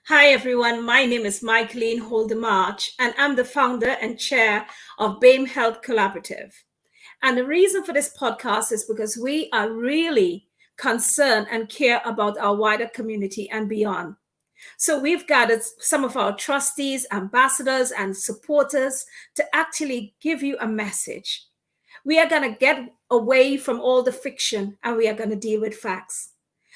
Hi, everyone. My name is Michaeline Holdemarch, and I'm the founder and chair of BAME Health Collaborative. And the reason for this podcast is because we are really concerned and care about our wider community and beyond. So we've gathered some of our trustees, ambassadors, and supporters to actually give you a message. We are going to get away from all the fiction and we are going to deal with facts.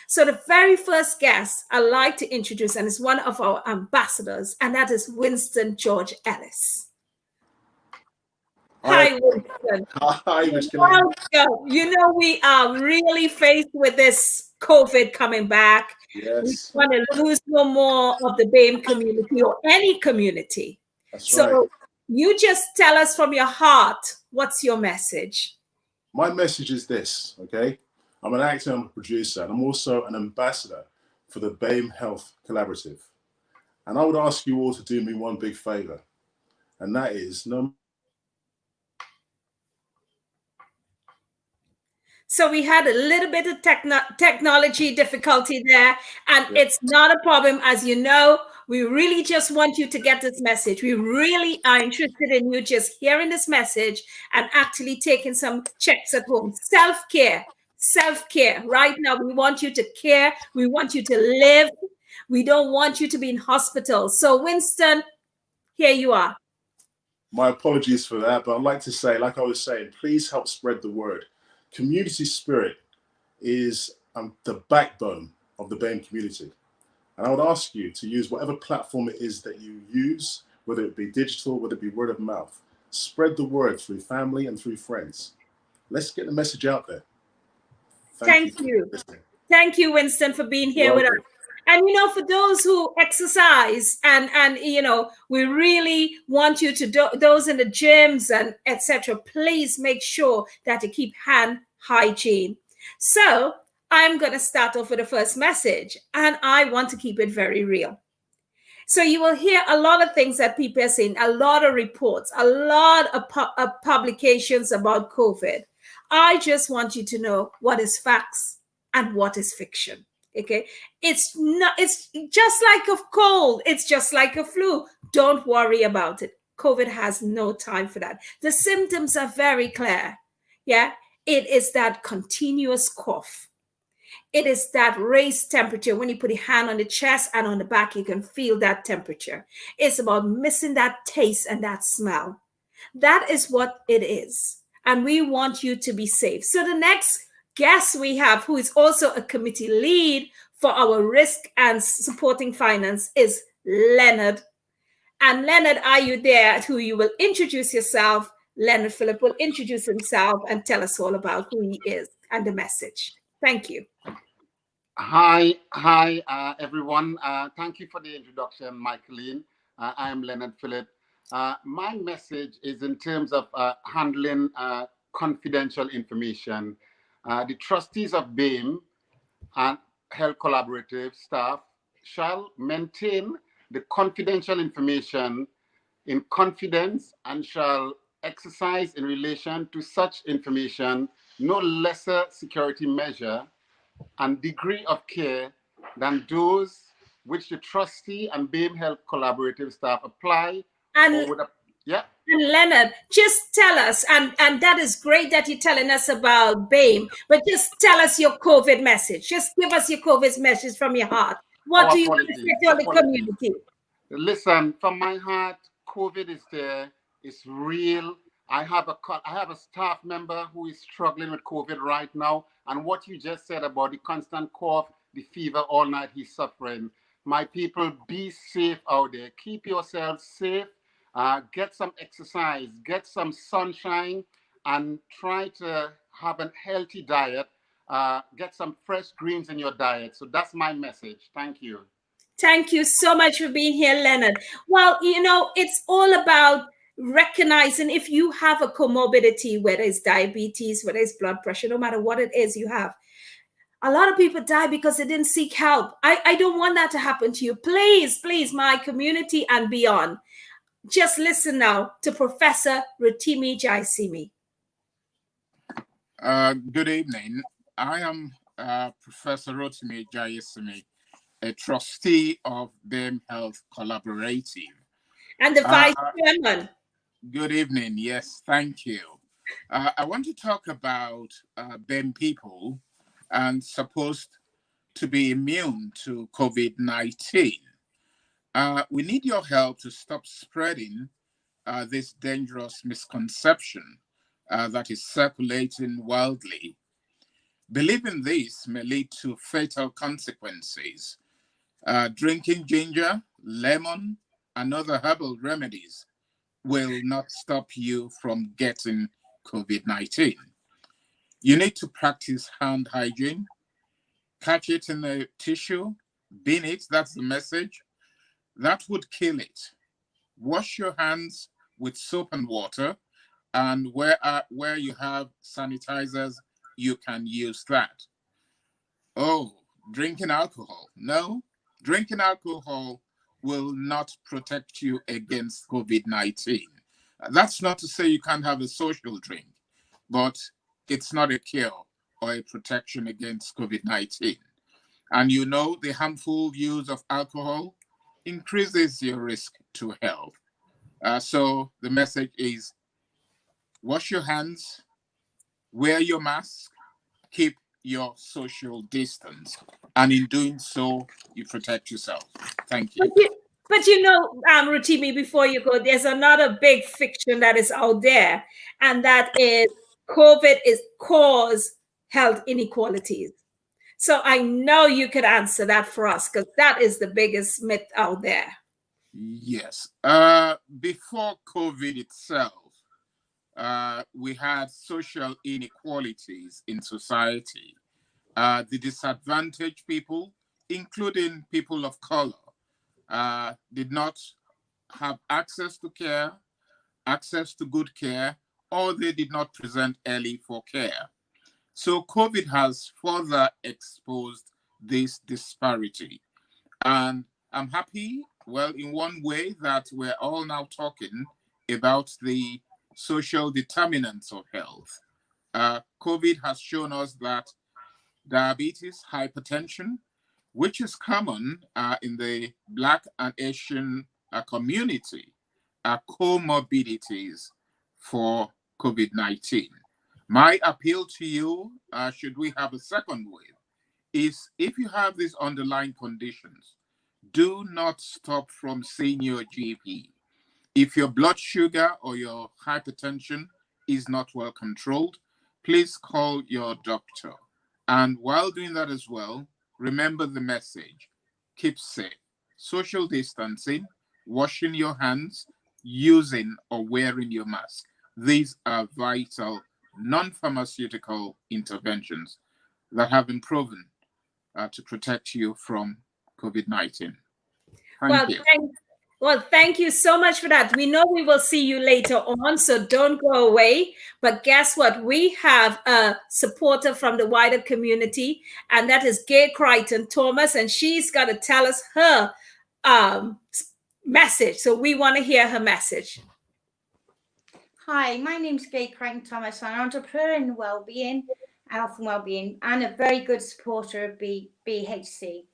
So the very first guest I'd like to introduce, and is one of our ambassadors, and that is Winston George Ellis. Hi, Hi, Winston. hi, Micheline. Welcome. We are really faced with this COVID coming back. We Yes, want to lose no more of the BAME community or any community. that's right. So you just tell us from your heart, what's your message? My message is this, okay? I'm an actor, I'm a producer, and I'm also an ambassador for the BAME Health Collaborative. And I would ask you all to do me one big favor, and that is no. So we had a little bit of technology difficulty there, and Yeah. it's not a problem. As you know, we really just want you to get this message. We really are interested in you just hearing this message and actually taking some checks at home. Self-care, self-care. Right now, we want you to care. We want you to live. We don't want you to be in hospital. So Winston, here you are. My apologies for that, but I'd like to say, like I was saying, please help spread the word. Community spirit is the backbone of the BAME community. And I would ask you to use whatever platform it is that you use, whether it be digital, whether it be word of mouth. Spread the word through family and through friends. Let's get the message out there. Thank you Thank for you. listening. Thank you, Winston, for being here with us. Welcome. And for those who exercise and we really want you to do those in the gyms and etc. Please make sure that you keep hand hygiene. So I'm going to start off with the first message, and I want to keep it very real. So you will hear a lot of things that people are saying, a lot of reports, a lot of publications about COVID. I just want you to know what is facts and what is fiction. Okay, it's just like a cold, it's just like a flu. Don't worry about it. COVID has no time for that. The symptoms are very clear. Yeah, it is that continuous cough. It is that raised temperature. When you put your hand on the chest and on the back, you can feel that temperature. It's about missing that taste and that smell. That is what it is. And we want you to be safe. So the next guest we have, who is also a committee lead for our risk and supporting finance, is Leonard. And Leonard, are you there? Who you will introduce yourself. Leonard Phillip will introduce himself and tell us all about who he is and the message. Thank you. Hi, everyone. Thank you for the introduction, Michaeline. I am Leonard Phillip. My message is in terms of handling confidential information. The trustees of BAME and Health Collaborative staff shall maintain the confidential information in confidence and shall exercise in relation to such information no lesser security measure and degree of care than those which the trustee and BAME Health Collaborative staff apply And or would, yeah. And Leonard, just tell us, and that is great that you're telling us about BAME, but just tell us your COVID message. Just give us your COVID message from your heart. What Oh, do you want to say to all the apologies. community? Listen, from my heart, COVID is there. It's real. I have a staff member who is struggling with COVID right now, and what you just said about the constant cough, the fever all night, he's suffering. My people, be safe out there. Keep yourselves safe. Get some exercise, get some sunshine, and try to have a healthy diet. Get some fresh greens in your diet. So that's my message. Thank you. Thank you so much for being here, Leonard. Well, it's all about recognizing if you have a comorbidity, whether it's diabetes, whether it's blood pressure, no matter what it is you have. A lot of people die because they didn't seek help. I don't want that to happen to you. Please, please, my community and beyond. Just listen now to Professor Rotimi Jaisimi. Good evening. I am Professor Rotimi Jayesimi, a trustee of BAME Health Collaborative. And the vice chairman. Good evening. Yes, thank you. I want to talk about BAME people and supposed to be immune to COVID-19. We need your help to stop spreading this dangerous misconception that is circulating wildly. Believing this may lead to fatal consequences. Drinking ginger, lemon, and other herbal remedies will not stop you from getting COVID-19. You need to practice hand hygiene, catch it in a tissue, bin it, that's the message. That would kill it. Wash your hands with soap and water, and where you have sanitizers, you can use that. Oh, drinking alcohol. No, drinking alcohol will not protect you against COVID-19. That's not to say you can't have a social drink, but it's not a cure or a protection against COVID-19. And you know the harmful use of alcohol increases your risk to health. So the message is wash your hands, wear your mask, keep your social distance. And in doing so, you protect yourself. Thank you. But you know, Rotimi, before you go, there's another big fiction that is out there, and that is COVID is cause health inequalities. So I know you could answer that for us, because that is the biggest myth out there. Yes. Before COVID itself, we had social inequalities in society. The disadvantaged people, including people of color, did not have access to care, access to good care, or they did not present early for care. So COVID has further exposed this disparity. And I'm happy, well, in one way, that we're all now talking about the social determinants of health. COVID has shown us that diabetes, hypertension, which is common in the Black and Asian community, are comorbidities for COVID-19. My appeal to you, should we have a second wave, is if you have these underlying conditions, do not stop from seeing your GP. If your blood sugar or your hypertension is not well controlled, please call your doctor. And while doing that as well, remember the message: keep safe, social distancing, washing your hands, using or wearing your mask. These are vital non-pharmaceutical interventions that have been proven to protect you from COVID-19. Thank you. Thank you so much for that. We know we will see you later on, so don't go away. But guess what? We have a supporter from the wider community, and that is Gay Crichton Thomas, and she's got to tell us her message. So we want to hear her message. Hi, my name's Gay Crichton Thomas. I'm an entrepreneur in well-being, health and well-being, and a very good supporter of BHC.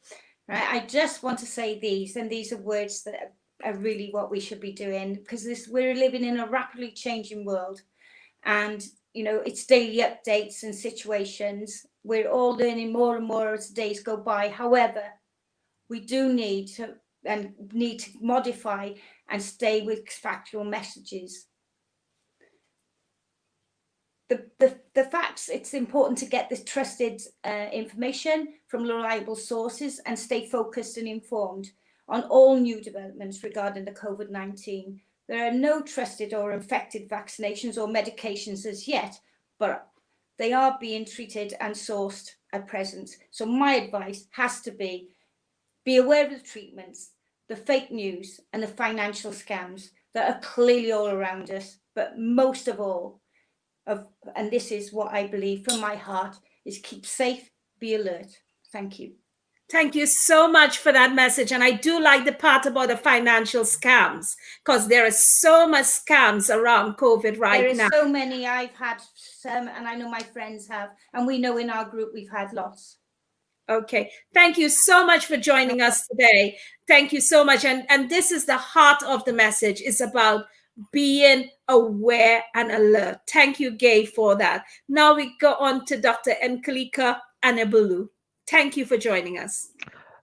Right? I just want to say these, and these are words that are really what we should be doing, because we're living in a rapidly changing world, and you know, it's daily updates and situations. We're all learning more and more as days go by. However, we do need to modify and stay with factual messages. The facts, it's important to get this trusted information from reliable sources and stay focused and informed on all new developments regarding the COVID-19. There are no trusted or effective vaccinations or medications as yet, but they are being treated and sourced at present. So my advice has to be aware of the treatments, the fake news and the financial scams that are clearly all around us, but most of all, and this is what I believe from my heart, is keep safe, be alert. Thank you. Thank you so much for that message. And I do like the part about the financial scams, because there are so much scams around COVID right now. There are so many. I've had some, and I know my friends have, and we know in our group we've had lots. Okay. Thank you so much for joining us today. Thank you so much. And this is the heart of the message. It's about being aware and alert. Thank you, Gay, for that. Now we go on to Dr. Nkalika Anebulu. Thank you for joining us.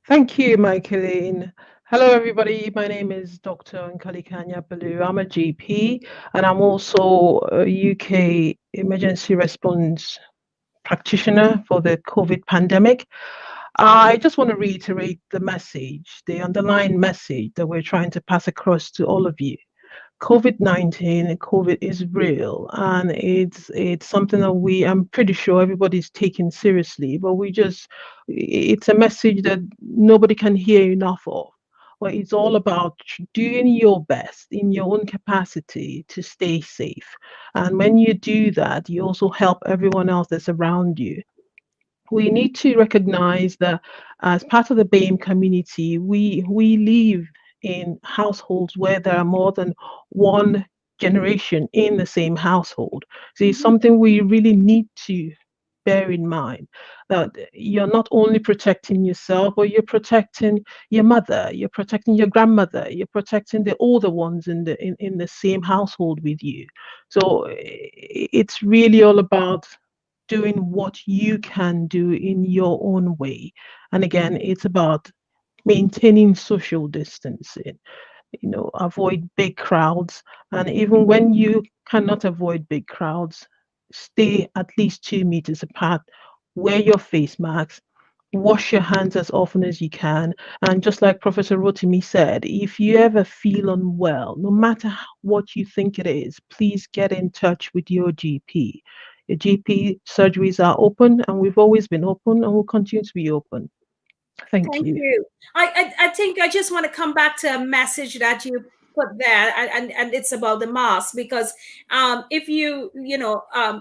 Thank you, Michaeline. Hello, everybody. My name is Dr. Nkalika Anebulu. I'm a GP, and I'm also a UK emergency response practitioner for the COVID pandemic. I just want to reiterate the message, the underlying message that we're trying to pass across to all of you. COVID-19 and COVID is real, and it's something that I'm pretty sure everybody's taking seriously, but it's a message that nobody can hear enough of. Well, it's all about doing your best in your own capacity to stay safe. And when you do that, you also help everyone else that's around you. We need to recognize that as part of the BAME community, we live in households where there are more than one generation in the same household. So it's something we really need to bear in mind, that you're not only protecting yourself, but you're protecting your mother, you're protecting your grandmother, you're protecting the older ones in the same household with you. So it's really all about doing what you can do in your own way. And again, it's about maintaining social distancing, avoid big crowds. And even when you cannot avoid big crowds, stay at least 2 meters apart, wear your face masks, wash your hands as often as you can. And just like Professor Rotimi said, if you ever feel unwell, no matter what you think it is, please get in touch with your GP. Your GP surgeries are open, and we've always been open and will continue to be open. Thank you. I think I just want to come back to a message that you put there, and it's about the mask, because if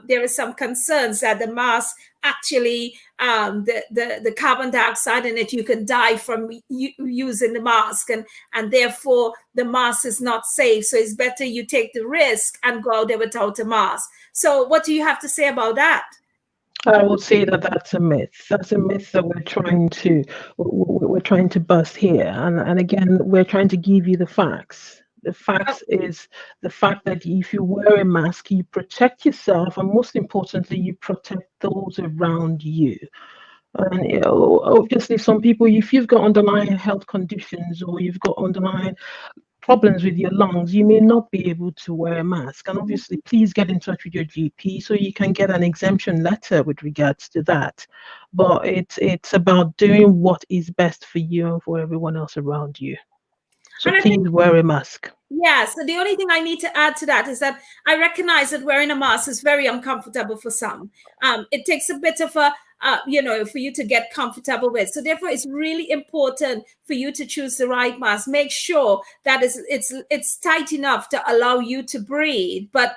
there is some concerns that the mask actually the carbon dioxide in it, you can die from using the mask, and therefore the mask is not safe. So it's better you take the risk and go out there without a mask. So what do you have to say about that? I would say that that's a myth. That's a myth that we're trying to bust here. And again, we're trying to give you the facts. The facts is the fact that if you wear a mask, you protect yourself, and most importantly, you protect those around you. And obviously, some people, if you've got underlying health conditions or you've got underlying problems with your lungs, you may not be able to wear a mask. And obviously, please get in touch with your GP so you can get an exemption letter with regards to that. But it's about doing what is best for you and for everyone else around you. So please wear a mask. Yeah, so the only thing I need to add to that is that I recognize that wearing a mask is very uncomfortable for some. It takes a bit of for you to get comfortable with. So therefore, it's really important for you to choose the right mask. Make sure that it's tight enough to allow you to breathe, but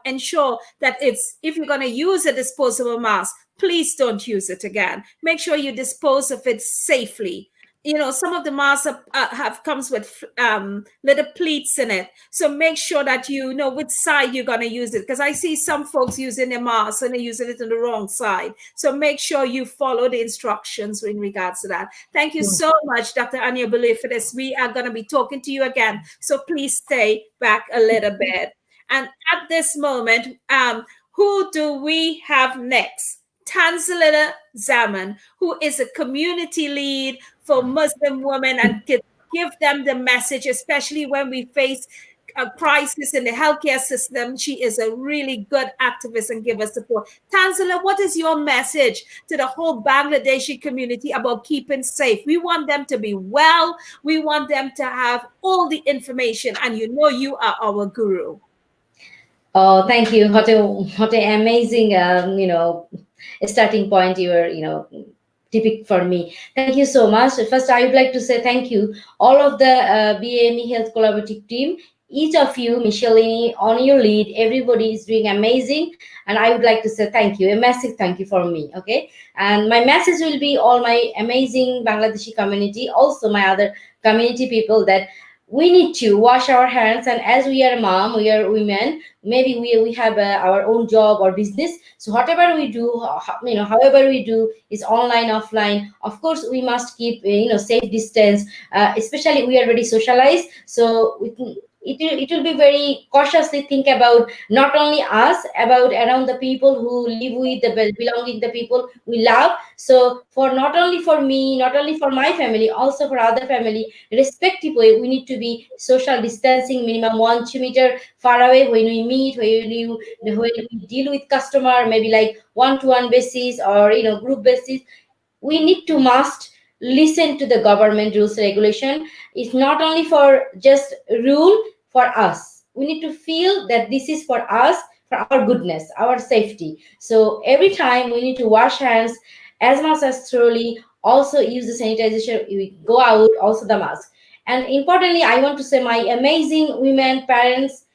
ensure that if you're going to use a disposable mask, please don't use it again. Make sure you dispose of it safely. Some of the masks comes with little pleats in it. So make sure that you know which side you're going to use it. Because I see some folks using their masks and they're using it on the wrong side. So make sure you follow the instructions in regards to that. Thank you so much, Dr. Anebulu, for this. We are going to be talking to you again. So please stay back a little bit. And at this moment, who do we have next? Tanzila Zaman, who is a community lead for Muslim women, and to give them the message, especially when we face a crisis in the healthcare system. She is a really good activist and give us support. Tanzila, what is your message to the whole Bangladeshi community about keeping safe? We want them to be well. We want them to have all the information, and you are our guru. Oh, thank you. What an amazing, starting point you were, typical for me. Thank you so much. First, I would like to say thank you, all of the BAME Health Collaborative team, each of you, Micheline, on your lead, everybody is doing amazing. And I would like to say thank you, a massive thank you for me, okay? And my message will be all my amazing Bangladeshi community, also my other community people, that we need to wash our hands. And as we are mom, we are women, maybe we have our own job or business, so whatever we do, however we do is online, offline, of course we must keep safe distance, especially we already socialized, so it will be very cautiously think about not only us, about around the people who live with, the belonging, the people we love. So for not only for me, not only for my family, also for other family, respective way, we need to be social distancing, minimum 1-2 meter far away when we meet, when we deal with customer, maybe like one-to-one basis or group basis. We need to must listen to the government rules regulation. It's not only for just rule for us, we need to feel that this is for us, for our goodness, our safety. So every time we need to wash hands as much as thoroughly, also use the sanitization, we go out, also the mask. And importantly, I want to say my amazing women parents,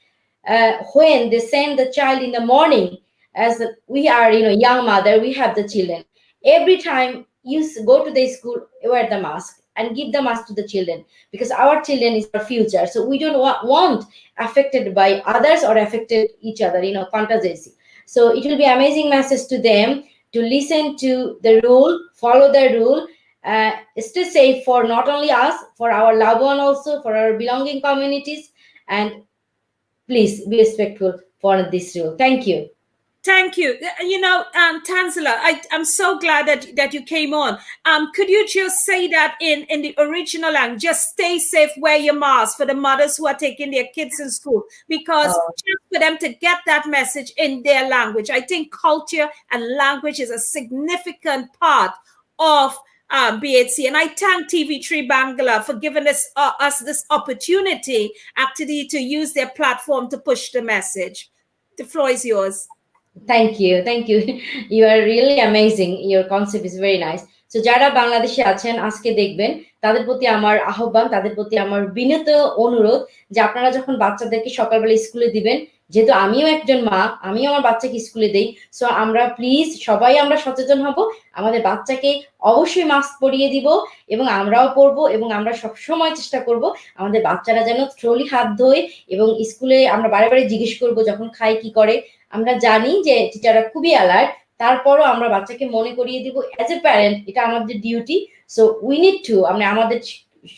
when they send the child in the morning, as we are young mother, we have the children, every time you go to the school, wear the mask and give the mask to the children, because our children is our future. So we don't want affected by others or affected each other, contagious. So it will be amazing message to them to listen to the rule, follow the rule, stay safe for not only us, for our loved one also, for our belonging communities, and please be respectful for this rule. Thank you. Thank you. Tanzila, I'm so glad that you came on. Could you just say that in the original language? Just stay safe, wear your mask for the mothers who are taking their kids in school, because just for them to get that message in their language. I think culture and language is a significant part of BHC, and I thank TV3 Bangla for giving us this opportunity actually to use their platform to push the message. The floor is yours. Thank you. You are really amazing. Your concept is very nice. So যারা বাংলাদেশে আছেন আজকে দেখবেন, তাদের প্রতি আমার আহ্বান, তাদের প্রতি আমার বিনীত অনুরোধ যে আপনারা যখন বাচ্চাদেরকে সকালবেলা স্কুলে দিবেন, যেহেতু আমিও একজন মা, আমিও আমার বাচ্চাকে স্কুলে দেই, সো আমরা প্লিজ সবাই আমরা সচেতন হব, আমাদের বাচ্চাকে অবশ্যই মাস্ক পরিয়ে দিব এবং আমরাও পরবো, এবং আমরা সব সময় চেষ্টা করব আমাদের বাচ্চারা যেন ট্রলি হাত ধোয়, এবং স্কুলে আমরা বারে বারে জিজ্ঞেস করব যখন খায় কি করে। আমরা জানি যে টিচাররা খুবই অ্যালার্ট, তারপরও আমরা বাচ্চাকে মনে করিয়ে দিব অ্যাজ এ প্যারেন্ট, এটা আমাদের duty. So we need to, আমাদের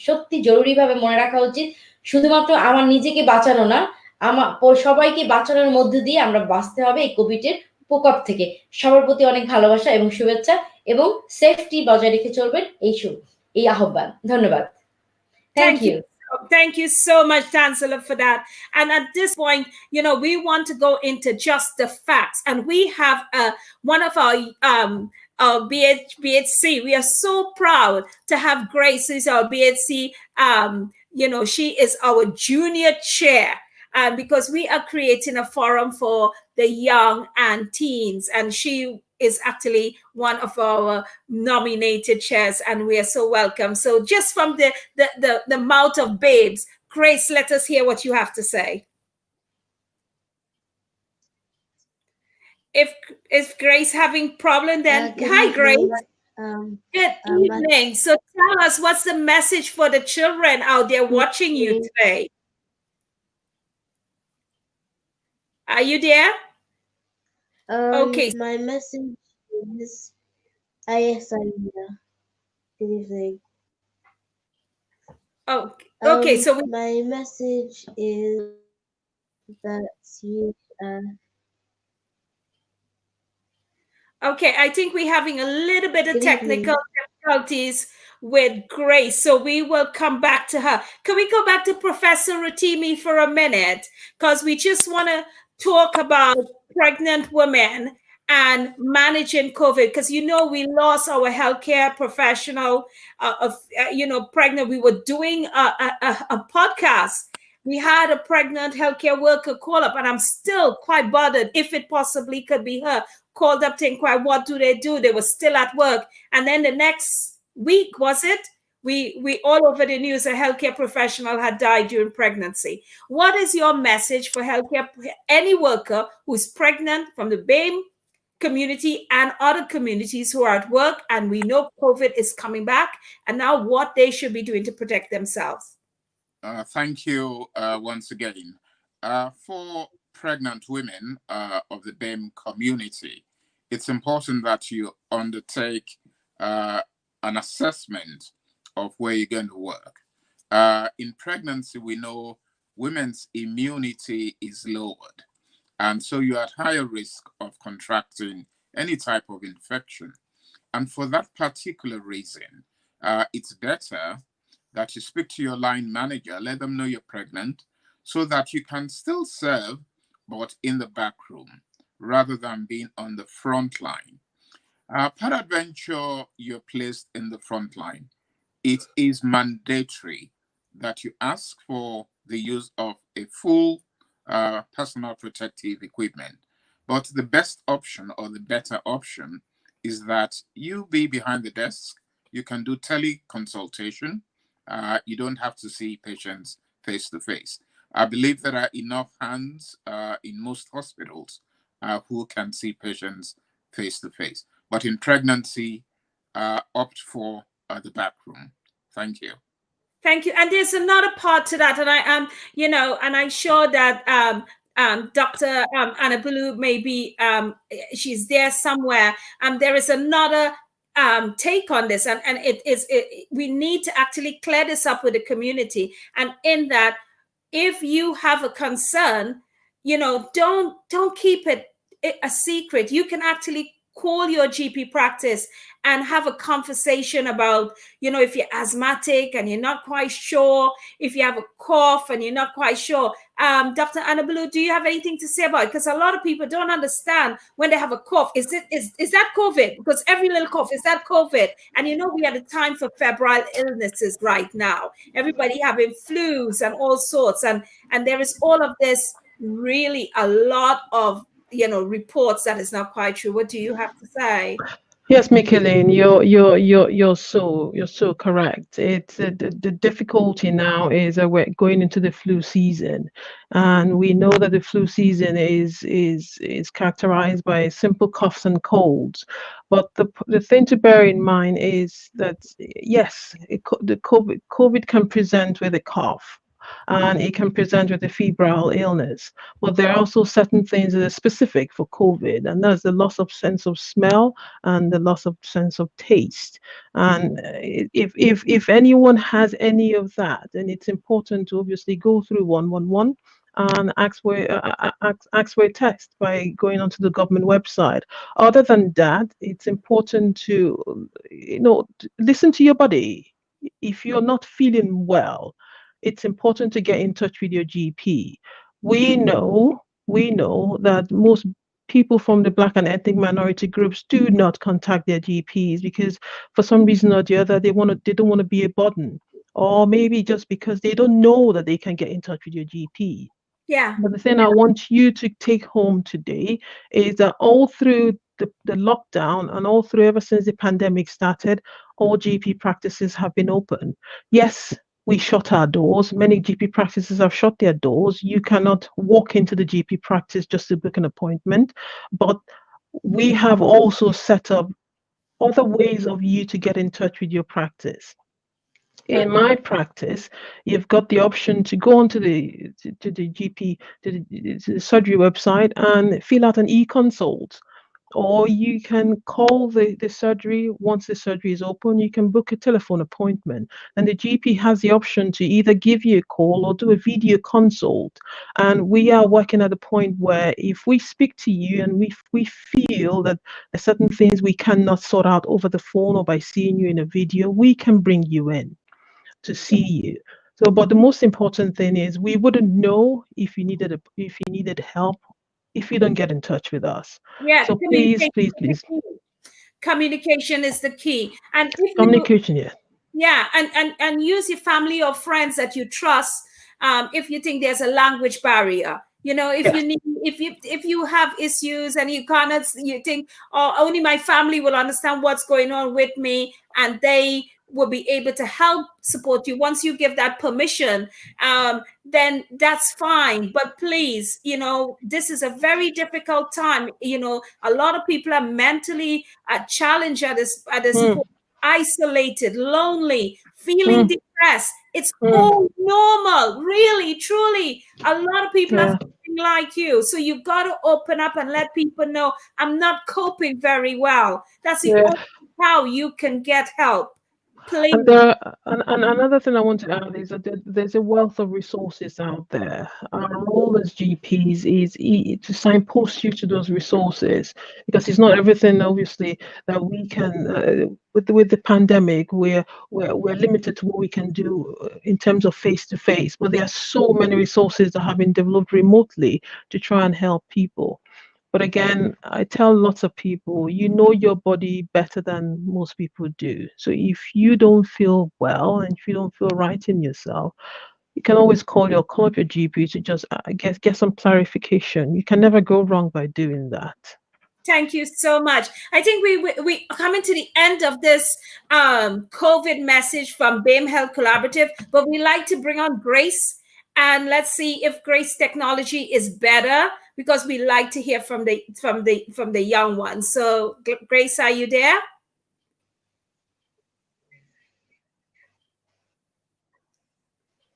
সত্যি জরুরিভাবে মনে রাখা উচিত, শুধুমাত্র আমার নিজেকে বাঁচানো না, আমার সবাইকে বাঁচানোর মধ্য দিয়ে আমরা বাঁচতে হবে এই কোভিডের প্রকোপ থেকে। সবার প্রতি অনেক ভালোবাসা এবং শুভেচ্ছা, এবং সেফটি বজায় রেখে চলবেন, এই আহ্বান। ধন্যবাদ। Thank you. Thank you so much, Tanzila, for that. And at this point, we want to go into just the facts. And we have one of our BHC. We are so proud to have Grace, who's our BHC. She is our junior chair. Because we are creating a forum for the young and teens. And she is actually one of our nominated chairs, and we are so welcome. So just from the mouth of babes, Grace, let us hear what you have to say. If Grace having problem, then hi, Grace. Good evening. So tell us, what's the message for the children out there watching you today? Are you there? Okay. My message is, yes, I'm here. Good evening. Oh, okay. So my message is that you. Okay, I think we're having a little bit of technical difficulties with Grace, so we will come back to her. Can we go back to Professor Rotimi for a minute? Because we just want to talk about pregnant women and managing COVID, because we lost our healthcare professional pregnant. We were doing a podcast. We had a pregnant healthcare worker call up, and I'm still quite bothered if it possibly could be her, called up to inquire what do. They were still at work, and then the next week, was it, we all over the news, a healthcare professional had died during pregnancy. What is your message for healthcare, any worker who's pregnant from the BAME community and other communities who are at work, and we know COVID is coming back, and now what they should be doing to protect themselves? Thank you once again. For pregnant women of the BAME community, it's important that you undertake an assessment of where you're going to work. In pregnancy, we know women's immunity is lowered, and so you're at higher risk of contracting any type of infection. And for that particular reason, it's better that you speak to your line manager, let them know you're pregnant, so that you can still serve, but in the back room, rather than being on the front line. Peradventure, you're placed in the front line. It is mandatory that you ask for the use of a full personal protective equipment. But the best option, or the better option, is that you be behind the desk. You can do teleconsultation. You don't have to see patients face to face. I believe there are enough hands in most hospitals who can see patients face to face. But in pregnancy, opt for the back room. Thank you. Thank you. And there's another part to that, and I am, and I'm sure that Dr. Anna Bulu may be, she's there somewhere. There is another take on this, and we need to actually clear this up with the community. And in that, if you have a concern, don't keep it a secret. You can actually call your GP practice and have a conversation about, if you're asthmatic and you're not quite sure, if you have a cough and you're not quite sure. Dr. Anna Bulu, do you have anything to say about it? Because a lot of people don't understand when they have a cough. Is that COVID? Because every little cough, is that COVID? And we are at a time for febrile illnesses right now. Everybody having flus and all sorts. And there is all of this, really a lot of reports that is not quite true. What do you have to say? Yes, Micheline, you're so correct. It's the difficulty now is that we're going into the flu season, and we know that the flu season is characterized by simple coughs and colds. But the thing to bear in mind is that yes, the COVID can present with a cough, and it can present with a febrile illness. But there are also certain things that are specific for COVID, and that's the loss of sense of smell and the loss of sense of taste. And if anyone has any of that, then it's important to obviously go through 111 and ask for a test by going onto the government website. Other than that, it's important to listen to your body. If you're not feeling well, it's important to get in touch with your GP. We know that most people from the Black and ethnic minority groups do not contact their GPs because for some reason or the other, they don't want to be a burden, or maybe just because they don't know that they can get in touch with your GP. Yeah. But the thing I want you to take home today is that all through the lockdown and all through ever since the pandemic started, all GP practices have been open. Yes, we shut our doors. Many GP practices have shut their doors. You cannot walk into the GP practice just to book an appointment. But we have also set up other ways of you to get in touch with your practice. In my practice, you've got the option to go onto the GP, to the surgery website and fill out an e-consult. Or you can call the surgery. Once the surgery is open, you can book a telephone appointment. And the GP has the option to either give you a call or do a video consult. And we are working at a point where if we speak to you and we feel that there are certain things we cannot sort out over the phone or by seeing you in a video, we can bring you in to see you. So, but the most important thing is we wouldn't know if you needed help if you don't get in touch with us. Yeah. So please. Communication is the key. And communication, yeah. Yeah, and use your family or friends that you trust. If you think there's a language barrier, if you have issues and you think, oh, only my family will understand what's going on with me, and they will be able to help support you. Once you give that permission, then that's fine. But please, this is a very difficult time. A lot of people are mentally challenged at this point. isolated, lonely, feeling depressed. It's all normal, really, truly. A lot of people are feeling like you. So you've got to open up and let people know, I'm not coping very well. That's the only how you can get help. Please. And another thing I want to add is that there's a wealth of resources out there. Our role as GPs is to signpost you to those resources, because it's not everything, obviously, that we can. With the pandemic, we're limited to what we can do in terms of face-to-face. But there are so many resources that have been developed remotely to try and help people. But again, I tell lots of people, you know your body better than most people do. So if you don't feel well and if you don't feel right in yourself, you can always call up your GP to just get some clarification. You can never go wrong by doing that. Thank you so much. I think we coming to the end of this COVID message from BAME Health Collaborative, but we like to bring on Grace, and let's see if Grace technology is better, because we like to hear from the young ones. So Grace, are you there?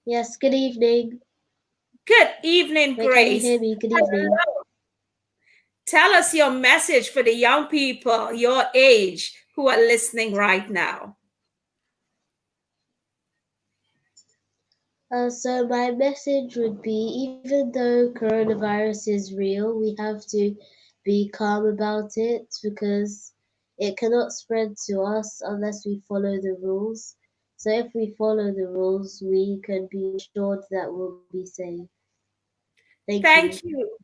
Yes, good evening. Good evening, Grace. Can you hear me? Good evening. Hello. Tell us your message for the young people your age who are listening right now. So my message would be, even though coronavirus is real, we have to be calm about it, because it cannot spread to us unless we follow the rules. So if we follow the rules, we can be assured that we'll be safe. Thank you.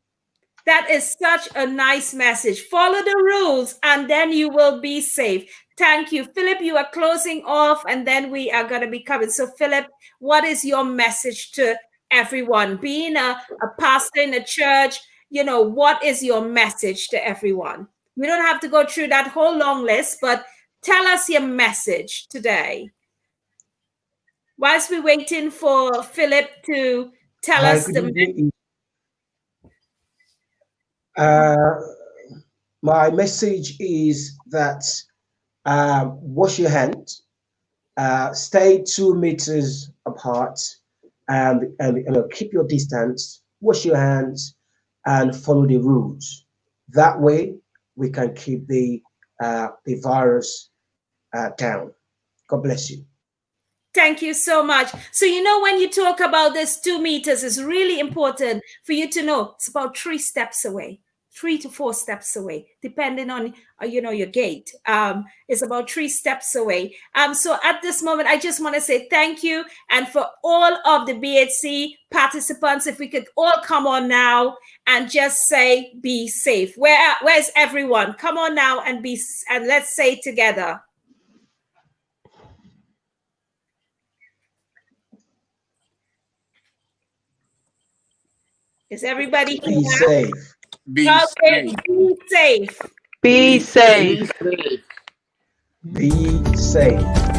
That is such a nice message. Follow the rules and then you will be safe. Thank you. Philip, you are closing off and then we are going to be coming. So Philip, what is your message to everyone? Being a pastor in a church, you know, what is your message to everyone? We don't have to go through that whole long list, but tell us your message today. Whilst we're waiting for Philip to tell us the message. My message is that wash your hands, stay 2 meters apart, and keep your distance, wash your hands, and follow the rules. That way, we can keep the virus down. God bless you. Thank you so much. So, you know, when you talk about this 2 meters, it's really important for you to know it's about 3 steps away, 3 to 4 steps away, depending on, you know, your gait. It's about 3 steps away. So at this moment, I just want to say thank you. And for all of the BHC participants, if we could all come on now and just say, be safe. Where's everyone? Come on now and let's say together. Is everybody here? Be safe. Be safe. Be safe. Be safe. Be safe.